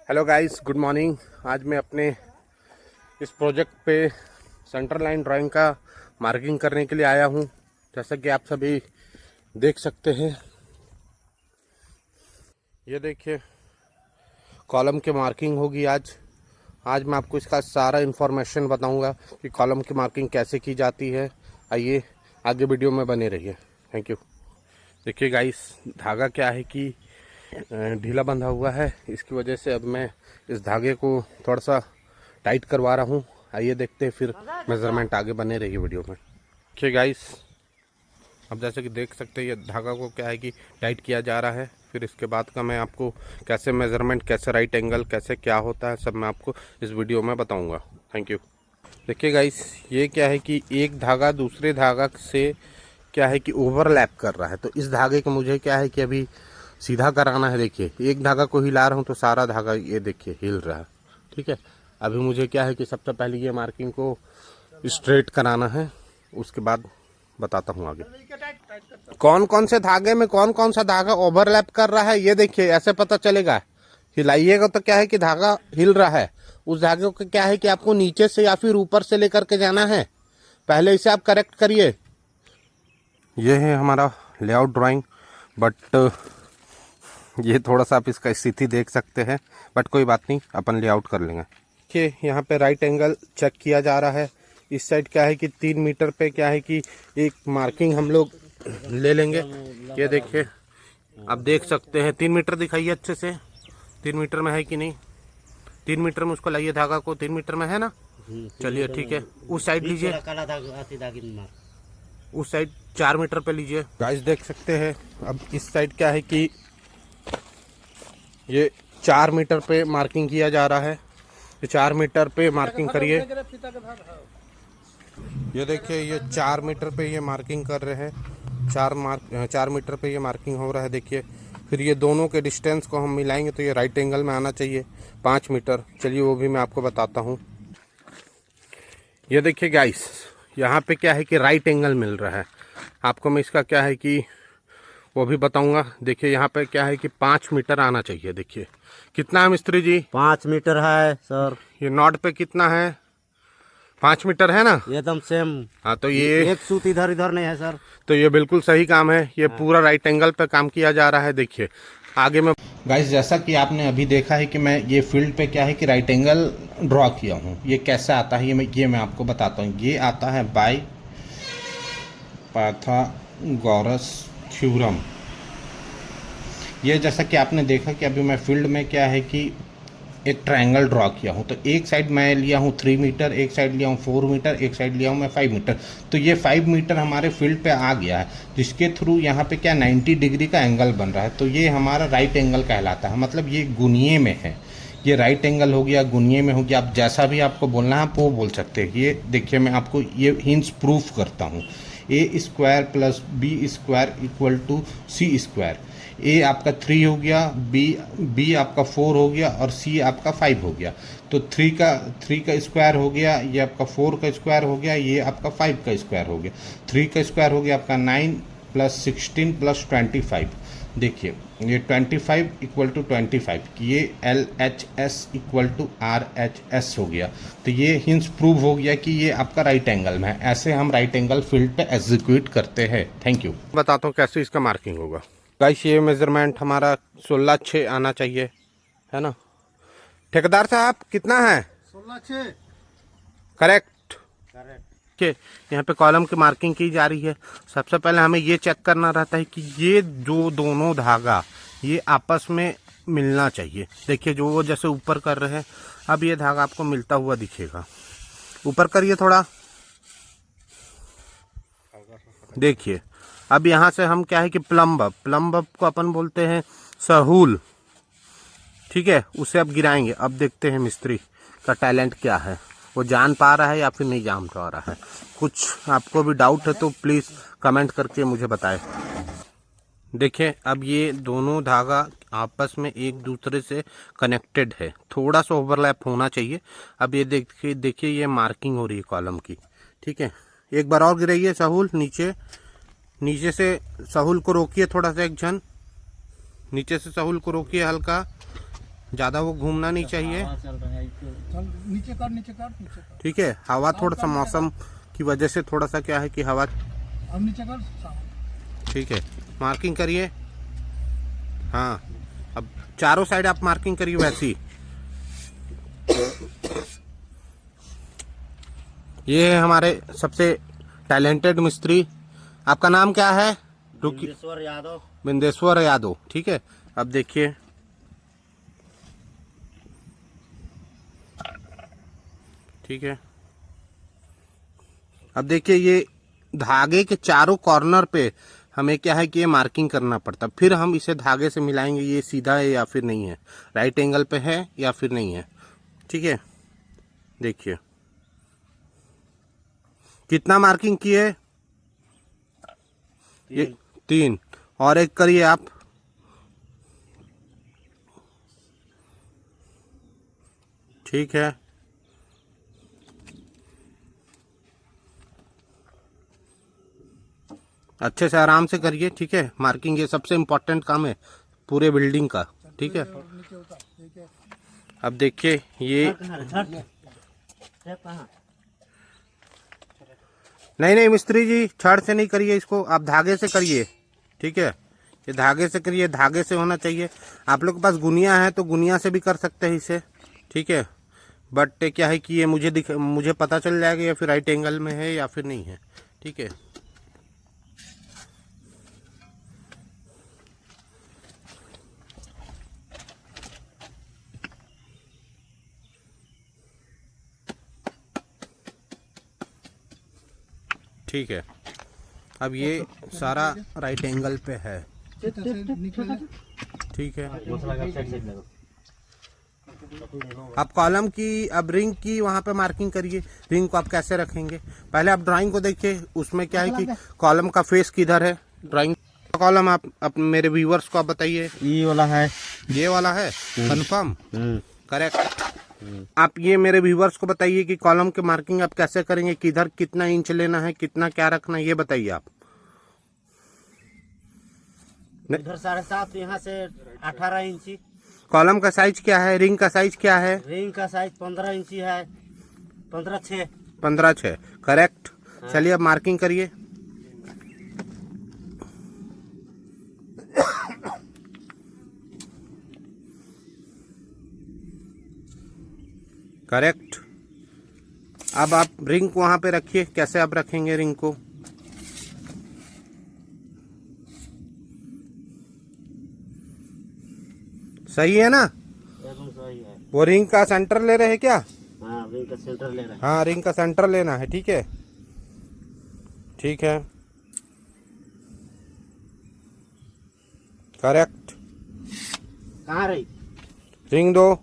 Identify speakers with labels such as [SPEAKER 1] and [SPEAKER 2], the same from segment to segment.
[SPEAKER 1] Hello guys, good morning. आज मैं अपने इस प्रोजेक्ट पे सेंटर लाइन ड्राइंग का मार्किंग करने के लिए आया हूँ। जैसा कि आप सभी देख सकते हैं, ये देखिए कॉलम की मार्किंग होगी आज मैं आपको इसका सारा इन्फॉर्मेशन बताऊंगा कि कॉलम की मार्किंग कैसे की जाती है। आइए आगे वीडियो में बने रहिए। Thank you. देखिए गाइस, धागा क्या है कि ढीला बंधा हुआ है, इसकी वजह से अब मैं इस धागे को थोड़ा सा टाइट करवा रहा हूँ। आइए देखते हैं फिर मेज़रमेंट। आगे बने रहिए वीडियो में। देखिए गाइस, अब जैसे कि देख सकते हैं ये धागा को क्या है कि टाइट किया जा रहा है। फिर इसके बाद का मैं आपको कैसे मेज़रमेंट, कैसे राइट एंगल, कैसे क्या होता है, सब मैं आपको इस वीडियो में बताऊँगा। Thank you. देखिए गाइस, ये क्या है कि एक धागा दूसरे धागा से क्या है कि ओवरलैप कर रहा है, तो इस धागे को मुझे क्या है कि अभी सीधा कराना है। देखिए एक धागा को हिला रहा हूँ तो सारा धागा ये देखिए हिल रहा है। ठीक है, अभी मुझे क्या है कि सबसे पहले ये मार्किंग को स्ट्रेट कराना है, उसके बाद बताता हूँ आगे कौन कौन से धागे में कौन कौन सा धागा ओवरलैप कर रहा है। ये देखिए ऐसे पता चलेगा, हिलाइएगा तो क्या है कि धागा हिल रहा है। उस धागे को क्या है कि आपको नीचे से या फिर ऊपर से लेकर के जाना है। पहले इसे आप करेक्ट करिए। ये है हमारा लेआउट ड्राइंग, बट ये थोड़ा सा आप इसका स्थिति देख सकते हैं, बट कोई बात नहीं, अपन लेआउट कर लेंगे। देखिए यहाँ पे राइट एंगल चेक किया जा रहा है। इस साइड क्या है कि 3 मीटर पे क्या है कि एक मार्किंग हम लोग ले लेंगे। ये देखिए, आप देख सकते हैं 3 मीटर दिखाइए अच्छे से, 3 मीटर में है कि नहीं। 3 मीटर में उसको लाइए धागा को, 3 मीटर में है ना। चलिए ठीक है, उस साइड लीजिए, उस साइड 4 मीटर पे लीजिए। गाइस देख सकते हैं, अब इस साइड क्या है कि ये 4 मीटर पे मार्किंग किया जा रहा है। ये 4 मीटर पे मार्किंग करिए। ये देखिए ये 4 मीटर पे ये मार्किंग कर रहे हैं। 4 मीटर पे ये मार्किंग हो रहा है। देखिए फिर ये दोनों के डिस्टेंस को हम मिलाएंगे तो ये राइट एंगल में आना चाहिए 5 मीटर। चलिए वो भी मैं आपको बताता हूँ। ये देखिए गाइस, यहाँ पे क्या है कि राइट एंगल मिल रहा है आपको। मैं इसका क्या है कि वो भी बताऊंगा। देखिए यहाँ पे क्या है कि 5 मीटर आना चाहिए। देखिए कितना है मिस्त्री जी?
[SPEAKER 2] 5 मीटर है सर।
[SPEAKER 1] ये नॉट पे कितना है? 5 मीटर है ना,
[SPEAKER 2] एकदम सेम।
[SPEAKER 1] हाँ, तो ये
[SPEAKER 2] एक सूत इधर इधर नहीं है सर।
[SPEAKER 1] तो ये बिल्कुल सही काम है। ये पूरा राइट एंगल पे काम किया जा रहा है। देखिए आगे में गाइस, जैसा कि आपने अभी देखा है कि मैं ये फील्ड पे क्या है कि राइट एंगल ड्रॉ किया हूँ। ये कैसे आता है ये मैं आपको बताता हूँ। ये आता है बाय पाइथागोरस थ्योरम। ये जैसा कि आपने देखा कि अभी मैं फील्ड में क्या है कि एक ट्रायंगल ड्रॉ किया हूँ, तो एक साइड मैं लिया हूँ 3 मीटर, एक साइड लिया हूँ 4 मीटर, एक साइड लिया हूँ मैं 5 मीटर। तो ये 5 मीटर हमारे फील्ड पे आ गया है, जिसके थ्रू यहाँ पे क्या 90 डिग्री का एंगल बन रहा है। तो ये हमारा राइट एंगल कहलाता है, मतलब ये गुनिये में है। ये राइट एंगल हो गया, गुनिये में हो गया। आप जैसा भी आपको बोलना है आप वो बोल सकते हैं। ये देखिए मैं आपको ये हिंट्स प्रूफ करता हूँ। A square plus B square equal to C square. ए आपका 3 हो गया, बी आपका 4 हो गया और सी आपका 5 हो गया। तो 3 का स्क्वायर हो गया, ये आपका 4 का स्क्वायर हो गया, ये आपका 5 का स्क्वायर हो गया। 3 का स्क्वायर हो गया आपका 9 प्लस 16 प्लस 25। देखिए ये 25 इक्वल टू 25, ये LHS इक्वल टू RHS हो गया। तो ये हिंस प्रूव हो गया कि ये आपका राइट एंगल में है। ऐसे हम राइट एंगल फील्ड पे एग्जीक्यूट करते हैं। Thank you. बताता हूँ कैसे इसका मार्किंग होगा। गाइस ये मेजरमेंट हमारा 16/6 आना चाहिए, है ना। ठेकेदार साहब कितना है?
[SPEAKER 2] 16/6
[SPEAKER 1] करेक्ट।
[SPEAKER 2] करेक्ट।
[SPEAKER 1] के यहाँ पे कॉलम की मार्किंग की जा रही है। सबसे पहले हमें ये चेक करना रहता है कि ये जो दोनों धागा ये आपस में मिलना चाहिए। देखिए जो वो जैसे ऊपर कर रहे हैं, अब ये धागा आपको मिलता हुआ दिखेगा। ऊपर करिए थोड़ा। देखिए अब यहाँ से हम क्या है कि प्लम्ब को अपन बोलते हैं सहूल। ठीक है, उसे अब गिराएंगे। अब देखते हैं मिस्त्री का टैलेंट क्या है, वो जान पा रहा है या फिर नहीं जान पा रहा है। कुछ आपको भी डाउट है तो प्लीज़ कमेंट करके मुझे बताएं। देखिए अब ये दोनों धागा आपस में एक दूसरे से कनेक्टेड है, थोड़ा सा ओवरलैप होना चाहिए। अब ये देखिए ये मार्किंग हो रही है कॉलम की। ठीक है, एक बार और गिराइए सहूल नीचे से सहूल को रोकिए थोड़ा सा, एक झन नीचे से सहूल को रोकिए हल्का। ज़्यादा वो घूमना नहीं चाहिए।
[SPEAKER 2] हवा चल रहा है इसको।
[SPEAKER 3] चल नीचे कर नीचे कर नीचे कर।
[SPEAKER 1] ठीक है, हवा थोड़ा सा मौसम की वजह से थोड़ा सा क्या है कि हवा।
[SPEAKER 3] अब नीचे कर सामने।
[SPEAKER 1] ठीक है, मार्किंग करिए। हाँ, अब चारों साइड आप मार्किंग करिए वैसी। ये है हमारे सबसे टैलेंटेड मिस्त्री। आपका नाम क्या है? रुकी,
[SPEAKER 2] बिंदेश्वर यादव।
[SPEAKER 1] बिंदेश्वर यादव। ठीक है, अब देखिए ठीक है, अब देखिए ये धागे के चारों कॉर्नर पे हमें क्या है कि ये मार्किंग करना पड़ता, फिर हम इसे धागे से मिलाएंगे ये सीधा है या फिर नहीं है, राइट एंगल पे है या फिर नहीं है। ठीक है, देखिए कितना मार्किंग किए? ये 3 और एक करिए आप। ठीक है, अच्छे से आराम से करिए। ठीक है, मार्किंग ये सबसे इम्पोर्टेंट काम है पूरे बिल्डिंग का। ठीक है,
[SPEAKER 3] नीचे उतर ठीक है।
[SPEAKER 1] अब देखिए ये नहीं मिस्त्री जी, छड़ से नहीं करिए इसको, आप धागे से करिए। ठीक है, ये धागे से करिए, धागे से होना चाहिए। आप लोग के पास गुनिया है तो गुनिया से भी कर सकते हैं इसे। ठीक है, बट क्या है कि ये मुझे पता चल जाएगा या फिर राइट एंगल में है या फिर नहीं है। ठीक है, ठीक है, अब ये सारा राइट एंगल पे है। ठीक है, आप कॉलम की, अब रिंग की वहाँ पे मार्किंग करिए। रिंग को आप कैसे रखेंगे, पहले आप ड्राइंग को देखिए, उसमें क्या है कि कॉलम का फेस किधर है। ड्राइंग कॉलम आप मेरे व्यूवर्स को आप बताइए।
[SPEAKER 2] ये वाला है।
[SPEAKER 1] ये वाला है, कंफर्म, करेक्ट। आप ये मेरे व्यूवर्स को बताइए कि कॉलम के मार्किंग आप कैसे करेंगे, किधर कितना इंच लेना है, कितना क्या रखना है, ये बताइए आप।
[SPEAKER 2] इधर 7.5, यहाँ से 18 इंची।
[SPEAKER 1] कॉलम का साइज क्या है, रिंग का साइज क्या है?
[SPEAKER 2] रिंग का साइज 15 इंची है। 15/6।
[SPEAKER 1] 15/6, करेक्ट। चलिए अब मार्किंग करिए। करेक्ट। अब आप रिंग को वहां पे रखिए, कैसे आप रखेंगे रिंग को? सही है ना?
[SPEAKER 2] एकदम सही है।
[SPEAKER 1] वो रिंग का सेंटर ले रहे हैं क्या?
[SPEAKER 2] हाँ, रिंग का सेंटर ले रहा है।
[SPEAKER 1] हाँ, रिंग का सेंटर लेना है। ठीक है, ठीक है, करेक्ट।
[SPEAKER 2] कहाँ रही?
[SPEAKER 1] रिंग दो,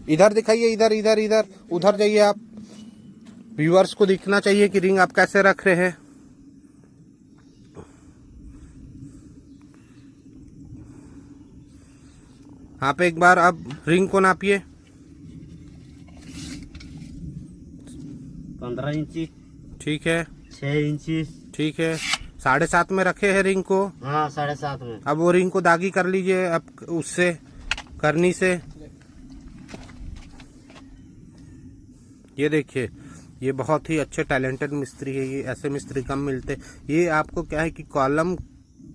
[SPEAKER 1] इधर दिखाइए, इधर इधर इधर, उधर जाइए आप। व्यूअर्स को दिखना चाहिए कि रिंग आप कैसे रख रहे हैं। आप एक बार अब रिंग को नापिए।
[SPEAKER 2] 15 इंची।
[SPEAKER 1] ठीक है,
[SPEAKER 2] 6 इंची।
[SPEAKER 1] ठीक है, 7.5 में रखे हैं रिंग को।
[SPEAKER 2] हाँ, 7.5 में।
[SPEAKER 1] अब वो रिंग को दागी कर लीजिए, अब उससे करनी से। ये देखिए, ये बहुत ही अच्छे टैलेंटेड मिस्त्री है, ये ऐसे मिस्त्री कम मिलते। ये आपको क्या है कि कॉलम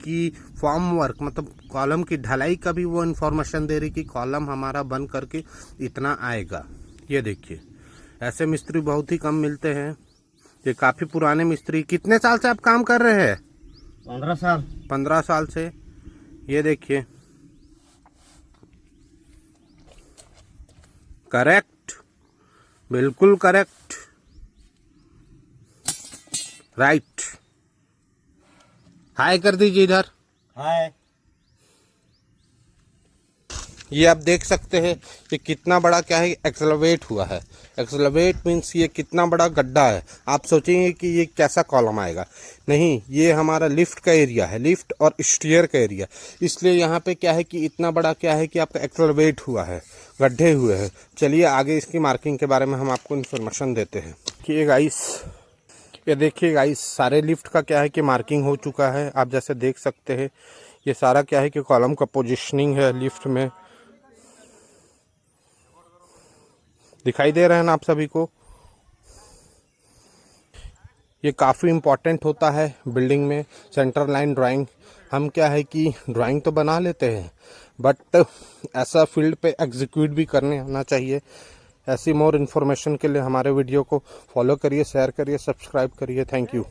[SPEAKER 1] की फॉर्म वर्क, मतलब कॉलम की ढलाई का भी वो इन्फॉर्मेशन दे रही कि कॉलम हमारा बन करके इतना आएगा। ये देखिए, ऐसे मिस्त्री बहुत ही कम मिलते हैं। ये काफ़ी पुराने मिस्त्री। कितने साल से आप काम कर रहे हैं?
[SPEAKER 2] 15 साल।
[SPEAKER 1] 15 साल से। ये देखिए, करेक्ट, बिल्कुल करेक्ट, राइट। हाय कर दीजिए इधर।
[SPEAKER 2] हाय।
[SPEAKER 1] ये आप देख सकते हैं कि कितना बड़ा क्या है, एक्सेलरेट हुआ है। एक्सेलरेट मीन्स ये कितना बड़ा गड्ढा है। आप सोचेंगे कि ये कैसा कॉलम आएगा, नहीं, ये हमारा लिफ्ट का एरिया है, लिफ्ट और स्टीयर का एरिया। इसलिए यहाँ पे क्या है कि इतना बड़ा क्या है कि आपका एक्सेलरेट हुआ है, गड्ढे हुए हैं। चलिए आगे इसकी मार्किंग के बारे में हम आपको इन्फॉर्मेशन देते हैं कि ये देखिए गाइस, सारे लिफ्ट का क्या है कि मार्किंग हो चुका है। आप जैसे देख सकते हैं, ये सारा क्या है कि कॉलम का पोजीशनिंग है लिफ्ट में। दिखाई दे रहे हैं ना आप सभी को। ये काफ़ी इम्पॉर्टेंट होता है बिल्डिंग में सेंटर लाइन ड्राइंग। हम क्या है कि ड्राइंग तो बना लेते हैं बट ऐसा फील्ड पे एग्जीक्यूट भी करने आना चाहिए। ऐसी मोर इन्फॉर्मेशन के लिए हमारे वीडियो को फॉलो करिए, शेयर करिए, सब्सक्राइब करिए। Thank you.